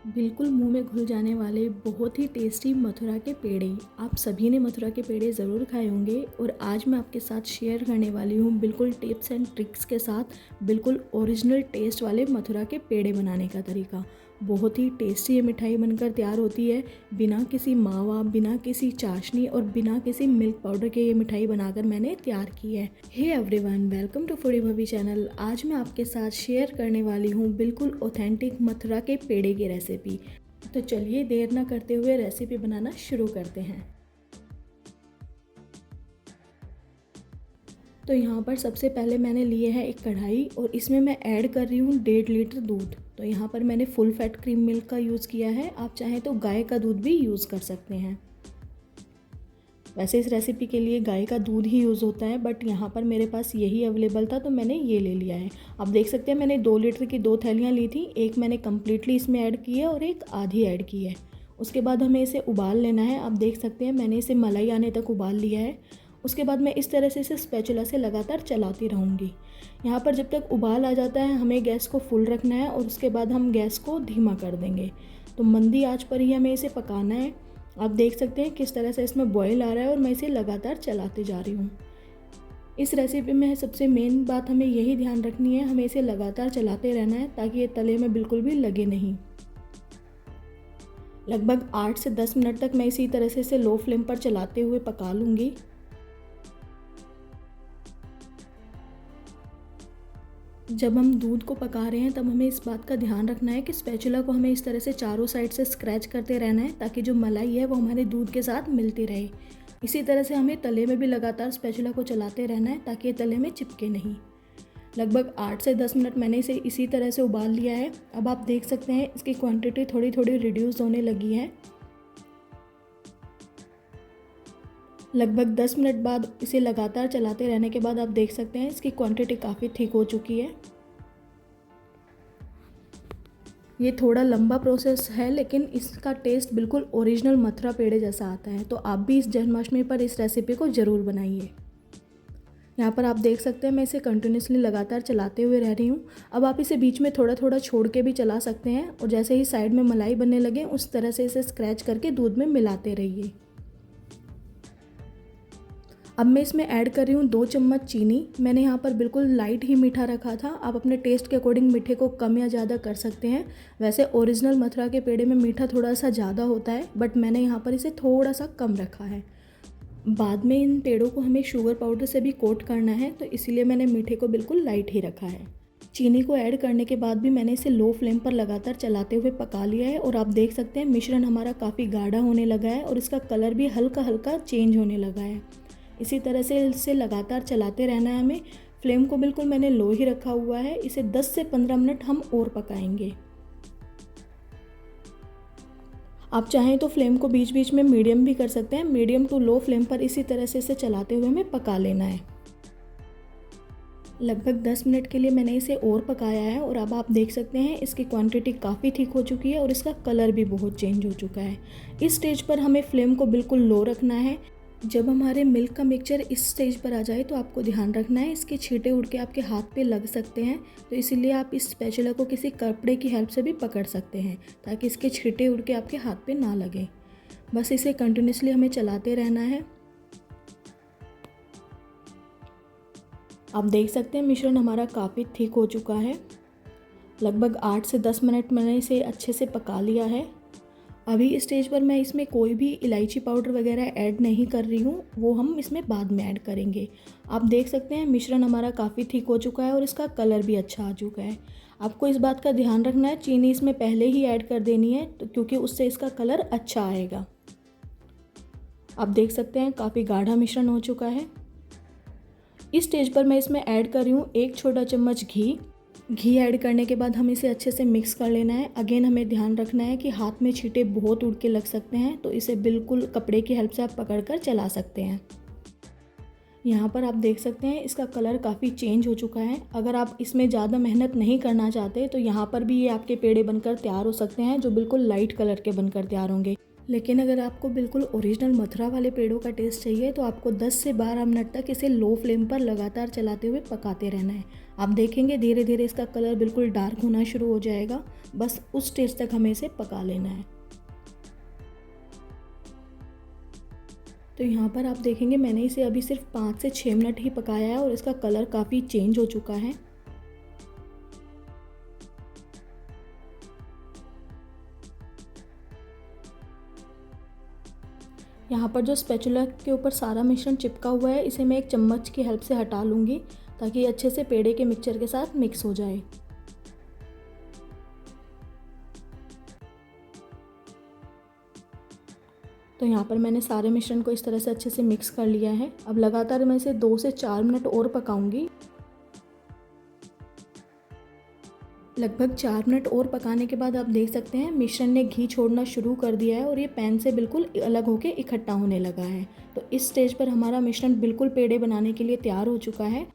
बिल्कुल मुंह में घुल जाने वाले बहुत ही टेस्टी मथुरा के पेड़े। आप सभी ने मथुरा के पेड़े ज़रूर खाए होंगे और आज मैं आपके साथ शेयर करने वाली हूँ बिल्कुल टिप्स एंड ट्रिक्स के साथ बिल्कुल ओरिजिनल टेस्ट वाले मथुरा के पेड़े बनाने का तरीका। बहुत ही टेस्टी ये मिठाई बनकर तैयार होती है, बिना किसी मावा, बिना किसी चाशनी और बिना किसी मिल्क पाउडर के ये मिठाई बनाकर मैंने तैयार की है। Hey everyone, welcome to foodie Bhavi channel. आज मैं आपके साथ शेयर करने वाली हूँ बिल्कुल ऑथेंटिक मथुरा के पेड़े की रेसिपी। तो चलिए देर ना करते हुए रेसिपी बनाना शुरू करते हैं। तो यहाँ पर सबसे पहले मैंने लिए है एक कढ़ाई और इसमें मैं ऐड कर रही हूँ 1.5 लीटर दूध। तो यहाँ पर मैंने फुल फैट क्रीम मिल्क का यूज़ किया है, आप चाहें तो गाय का दूध भी यूज़ कर सकते हैं। वैसे इस रेसिपी के लिए गाय का दूध ही यूज़ होता है, बट यहाँ पर मेरे पास यही अवेलेबल था तो मैंने ये ले लिया है। आप देख सकते हैं मैंने 2 लीटर की 2 थैलियाँ ली थी, एक मैंने कम्प्लीटली इसमें ऐड की है और एक आधी ऐड की है। उसके बाद हमें इसे उबाल लेना है। आप देख सकते हैं मैंने इसे मलाई आने तक उबाल लिया है। उसके बाद मैं इस तरह से इसे स्पैचुला से लगातार चलाती रहूँगी। यहाँ पर जब तक उबाल आ जाता है हमें गैस को फुल रखना है और उसके बाद हम गैस को धीमा कर देंगे। तो मंदी आंच पर ही हमें इसे पकाना है। आप देख सकते हैं किस तरह से इसमें बॉयल आ रहा है और मैं इसे लगातार चलाते जा रही हूँ। इस रेसिपी में सबसे मेन बात हमें यही ध्यान रखनी है, हमें इसे लगातार चलाते रहना है ताकि ये तले में बिल्कुल भी लगे नहीं। लगभग 8 से 10 मिनट तक मैं इसी तरह से इसे लो फ्लेम पर चलाते हुए पका लूँगी। जब हम दूध को पका रहे हैं तब हमें इस बात का ध्यान रखना है कि स्पैचुला को हमें इस तरह से चारों साइड से स्क्रैच करते रहना है ताकि जो मलाई है वो हमारे दूध के साथ मिलती रहे। इसी तरह से हमें तले में भी लगातार स्पैचुला को चलाते रहना है ताकि ये तले में चिपके नहीं। लगभग 8 से 10 मिनट मैंने इसे इसी तरह से उबाल लिया है। अब आप देख सकते हैं इसकी क्वांटिटी थोड़ी थोड़ी रिड्यूस होने लगी है। लगभग 10 मिनट बाद इसे लगातार चलाते रहने के बाद आप देख सकते हैं इसकी क्वांटिटी काफ़ी थिक हो चुकी है। ये थोड़ा लंबा प्रोसेस है लेकिन इसका टेस्ट बिल्कुल ओरिजिनल मथुरा पेड़े जैसा आता है। तो आप भी इस जन्माष्टमी पर इस रेसिपी को ज़रूर बनाइए। यहाँ पर आप देख सकते हैं मैं इसे कंटिन्यूसली लगातार चलाते हुए रह रही हूँ। अब आप इसे बीच में थोड़ा थोड़ा छोड़ के भी चला सकते हैं और जैसे ही साइड में मलाई बनने लगे उस तरह से इसे स्क्रैच करके दूध में मिलाते रहिए। अब मैं इसमें ऐड कर रही हूँ 2 चम्मच चीनी। मैंने यहाँ पर बिल्कुल लाइट ही मीठा रखा था, आप अपने टेस्ट के अकॉर्डिंग मीठे को कम या ज़्यादा कर सकते हैं। वैसे ओरिजिनल मथुरा के पेड़े में मीठा थोड़ा सा ज़्यादा होता है, बट मैंने यहाँ पर इसे थोड़ा सा कम रखा है। बाद में इन पेड़ों को हमें शुगर पाउडर से भी कोट करना है, तो इसीलिए मैंने मीठे को बिल्कुल लाइट ही रखा है। चीनी को ऐड करने के बाद भी मैंने इसे लो फ्लेम पर लगातार चलाते हुए पका लिया है और आप देख सकते हैं मिश्रण हमारा काफ़ी गाढ़ा होने लगा है और इसका कलर भी हल्का हल्का चेंज होने लगा है। इसी तरह से इसे लगातार चलाते रहना है हमें। फ्लेम को बिल्कुल मैंने लो ही रखा हुआ है। इसे 10 से 15 मिनट हम और पकाएंगे। आप चाहें तो फ्लेम को बीच बीच में मीडियम भी कर सकते हैं। मीडियम टू लो फ्लेम पर इसी तरह से इसे चलाते हुए हमें पका लेना है। लगभग 10 मिनट के लिए मैंने इसे और पकाया है और अब आप देख सकते हैं इसकी क्वांटिटी काफ़ी थिक हो चुकी है और इसका कलर भी बहुत चेंज हो चुका है। इस स्टेज पर हमें फ्लेम को बिल्कुल लो रखना है। जब हमारे मिल्क का मिक्सचर इस स्टेज पर आ जाए तो आपको ध्यान रखना है इसके छींटे उड़ के आपके हाथ पे लग सकते हैं, तो इसीलिए आप इस स्पैचुला को किसी कपड़े की हेल्प से भी पकड़ सकते हैं ताकि इसके छींटे उड़ के आपके हाथ पे ना लगे। बस इसे कंटिन्यूसली हमें चलाते रहना है। आप देख सकते हैं मिश्रण हमारा काफ़ी थिक हो चुका है। लगभग 8 से 10 मिनट मैंने इसे अच्छे से पका लिया है। अभी इस स्टेज पर मैं इसमें कोई भी इलायची पाउडर वगैरह ऐड नहीं कर रही हूँ, वो हम इसमें बाद में ऐड करेंगे। आप देख सकते हैं मिश्रण हमारा काफ़ी थिक हो चुका है और इसका कलर भी अच्छा आ चुका है। आपको इस बात का ध्यान रखना है चीनी इसमें पहले ही ऐड कर देनी है, तो क्योंकि उससे इसका कलर अच्छा आएगा। आप देख सकते हैं काफ़ी गाढ़ा मिश्रण हो चुका है। इस स्टेज पर मैं इसमें ऐड कर रही हूँ 1 छोटा चम्मच घी। घी ऐड करने के बाद हमें इसे अच्छे से मिक्स कर लेना है। अगेन हमें ध्यान रखना है कि हाथ में छींटे बहुत उड़ के लग सकते हैं, तो इसे बिल्कुल कपड़े की हेल्प से आप पकड़कर चला सकते हैं। यहाँ पर आप देख सकते हैं इसका कलर काफ़ी चेंज हो चुका है। अगर आप इसमें ज़्यादा मेहनत नहीं करना चाहते तो यहाँ पर भी ये आपके पेड़े बनकर तैयार हो सकते हैं जो बिल्कुल लाइट कलर के बनकर तैयार होंगे। लेकिन अगर आपको बिल्कुल ओरिजिनल मथुरा वाले पेड़ों का टेस्ट चाहिए तो आपको 10 से 12 मिनट तक इसे लो फ्लेम पर लगातार चलाते हुए पकाते रहना है। आप देखेंगे धीरे धीरे इसका कलर बिल्कुल डार्क होना शुरू हो जाएगा। बस उस स्टेज तक हमें इसे पका लेना है। तो यहाँ पर आप देखेंगे मैंने इसे अभी सिर्फ 5 से 6 मिनट ही पकाया है और इसका कलर काफ़ी चेंज हो चुका है। यहाँ पर जो स्पैचुला के ऊपर सारा मिश्रण चिपका हुआ है इसे मैं एक चम्मच की हेल्प से हटा लूँगी ताकि अच्छे से पेड़े के मिक्सचर के साथ मिक्स हो जाए। तो यहाँ पर मैंने सारे मिश्रण को इस तरह से अच्छे से मिक्स कर लिया है। अब लगातार मैं इसे 2 से 4 मिनट और पकाऊंगी। लगभग 4 मिनट और पकाने के बाद आप देख सकते हैं मिश्रण ने घी छोड़ना शुरू कर दिया है और ये पैन से बिल्कुल अलग होकर इकट्ठा होने लगा है। तो इस स्टेज पर हमारा मिश्रण बिल्कुल पेड़े बनाने के लिए तैयार हो चुका है।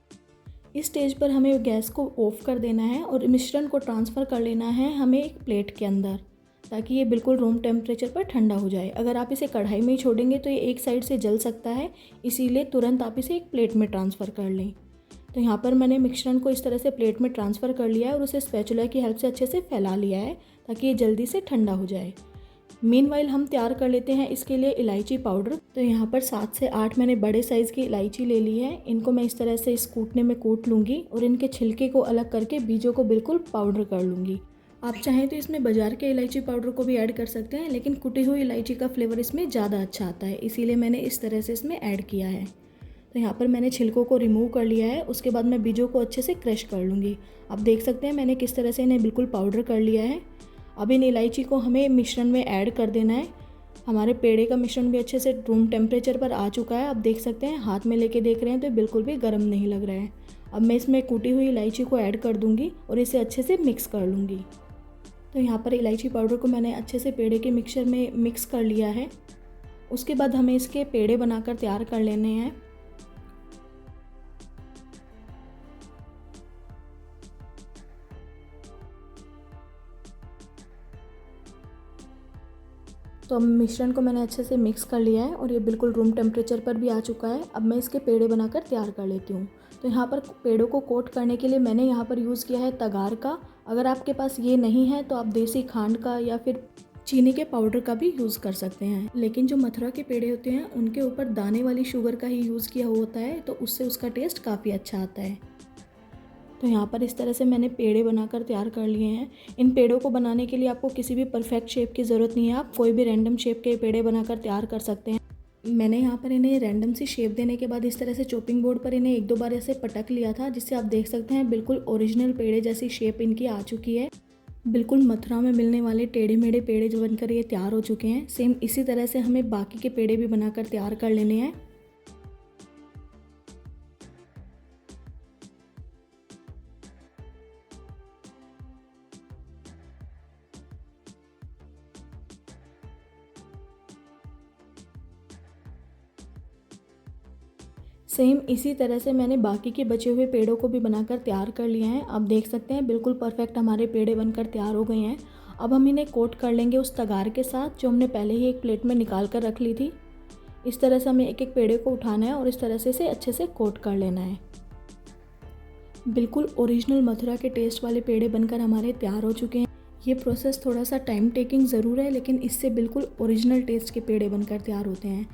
इस स्टेज पर हमें गैस को ऑफ कर देना है और मिश्रण को ट्रांसफ़र कर लेना है हमें एक प्लेट के अंदर, ताकि ये बिल्कुल रूम टेम्परेचर पर ठंडा हो जाए। अगर आप इसे कढ़ाई में ही छोड़ेंगे तो ये एक साइड से जल सकता है, इसीलिए तुरंत आप इसे एक प्लेट में ट्रांसफ़र कर लें। तो यहाँ पर मैंने मिश्रण को इस तरह से प्लेट में ट्रांसफ़र कर लिया है और उसे स्पैचुला की हेल्प से अच्छे से फैला लिया है ताकि ये जल्दी से ठंडा हो जाए। मीनवाइल हम तैयार कर लेते हैं इसके लिए इलायची पाउडर। तो यहाँ पर 7 से 8 मैंने बड़े साइज़ की इलायची ले ली है। इनको मैं इस तरह से इस कूटने में कूट लूँगी और इनके छिलके को अलग करके बीजों को बिल्कुल पाउडर कर लूँगी। आप चाहें तो इसमें बाज़ार के इलायची पाउडर को भी ऐड कर सकते हैं, लेकिन कुटी हुई इलायची का फ्लेवर इसमें ज़्यादा अच्छा आता है, इसीलिए मैंने इस तरह से इसमें ऐड किया है। तो यहाँ पर मैंने छिलकों को रिमूव कर लिया है। उसके बाद मैं बीजों को अच्छे से क्रश कर लूँगी। आप देख सकते हैं मैंने किस तरह से इन्हें बिल्कुल पाउडर कर लिया है। अब इन इलायची को हमें मिश्रण में ऐड कर देना है। हमारे पेड़े का मिश्रण भी अच्छे से रूम टेम्परेचर पर आ चुका है। आप देख सकते हैं हाथ में लेके देख रहे हैं तो बिल्कुल भी गर्म नहीं लग रहा है। अब मैं इसमें कूटी हुई इलायची को ऐड कर दूँगी और इसे अच्छे से मिक्स कर लूँगी। तो यहाँ पर इलायची पाउडर को मैंने अच्छे से पेड़े के मिक्सचर में मिक्स कर लिया है। उसके बाद हमें इसके पेड़े बनाकर तैयार कर लेने हैं। तो अब मिश्रण को मैंने अच्छे से मिक्स कर लिया है और ये बिल्कुल रूम टेम्परेचर पर भी आ चुका है। अब मैं इसके पेड़े बनाकर तैयार कर लेती हूँ। तो यहाँ पर पेड़ों को कोट करने के लिए मैंने यहाँ पर यूज़ किया है तगार का। अगर आपके पास ये नहीं है तो आप देसी खांड का या फिर चीनी के पाउडर का भी यूज़ कर सकते हैं। लेकिन जो मथुरा के पेड़े होते हैं उनके ऊपर दाने वाली शुगर का ही यूज़ किया होता है, तो उससे उसका टेस्ट काफ़ी अच्छा आता है। तो यहाँ पर इस तरह से मैंने पेड़े बनाकर तैयार कर लिए हैं। इन पेड़ों को बनाने के लिए आपको किसी भी परफेक्ट शेप की ज़रूरत नहीं है, आप कोई भी रैंडम शेप के पेड़े बनाकर तैयार कर सकते हैं। मैंने यहाँ पर इन्हें रैंडम सी शेप देने के बाद इस तरह से चॉपिंग बोर्ड पर इन्हें 1-2 बार ऐसे पटक लिया था, जिससे आप देख सकते हैं बिल्कुल ओरिजिनल पेड़े जैसी शेप इनकी आ चुकी है। बिल्कुल मथुरा में मिलने वाले टेढ़े मेढ़े पेड़े जो बनकर ये तैयार हो चुके हैं। सेम इसी तरह से हमें बाकी के पेड़े भी बनाकर तैयार कर लेने हैं। सेम इसी तरह से मैंने बाकी के बचे हुए पेड़ों को भी बनाकर तैयार कर लिया है। आप देख सकते हैं बिल्कुल परफेक्ट हमारे पेड़े बनकर तैयार हो गए हैं। अब हम इन्हें कोट कर लेंगे उस तगार के साथ जो हमने पहले ही एक प्लेट में निकाल कर रख ली थी। इस तरह से हमें एक एक पेड़े को उठाना है और इस तरह से इसे अच्छे से कोट कर लेना है। बिल्कुल ओरिजिनल मथुरा के टेस्ट वाले पेड़े बनकर हमारे तैयार हो चुके हैं। ये प्रोसेस थोड़ा सा टाइम टेकिंग ज़रूर है, लेकिन इससे बिल्कुल ओरिजिनल टेस्ट के पेड़े बनकर तैयार होते हैं।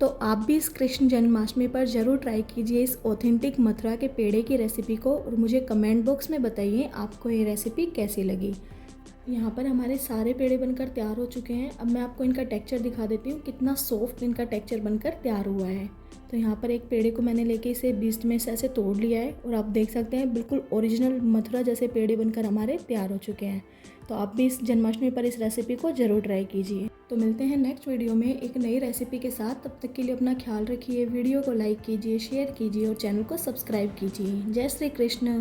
तो आप भी इस कृष्ण जन्माष्टमी पर ज़रूर ट्राई कीजिए इस ऑथेंटिक मथुरा के पेड़े की रेसिपी को और मुझे कमेंट बॉक्स में बताइए आपको ये रेसिपी कैसी लगी। यहाँ पर हमारे सारे पेड़े बनकर तैयार हो चुके हैं। अब मैं आपको इनका टेक्सचर दिखा देती हूँ, कितना सॉफ्ट इनका टेक्सचर बनकर तैयार हुआ है। तो यहाँ पर एक पेड़े को मैंने लेके इसे बीच में से ऐसे तोड़ लिया है और आप देख सकते हैं बिल्कुल ओरिजिनल मथुरा जैसे पेड़े बनकर हमारे तैयार हो चुके हैं। तो आप भी इस जन्माष्टमी पर इस रेसिपी को ज़रूर ट्राई कीजिए। तो मिलते हैं नेक्स्ट वीडियो में एक नई रेसिपी के साथ। तब तक के लिए अपना ख्याल रखिए, वीडियो को लाइक कीजिए, शेयर कीजिए और चैनल को सब्सक्राइब कीजिए। जय श्री कृष्ण।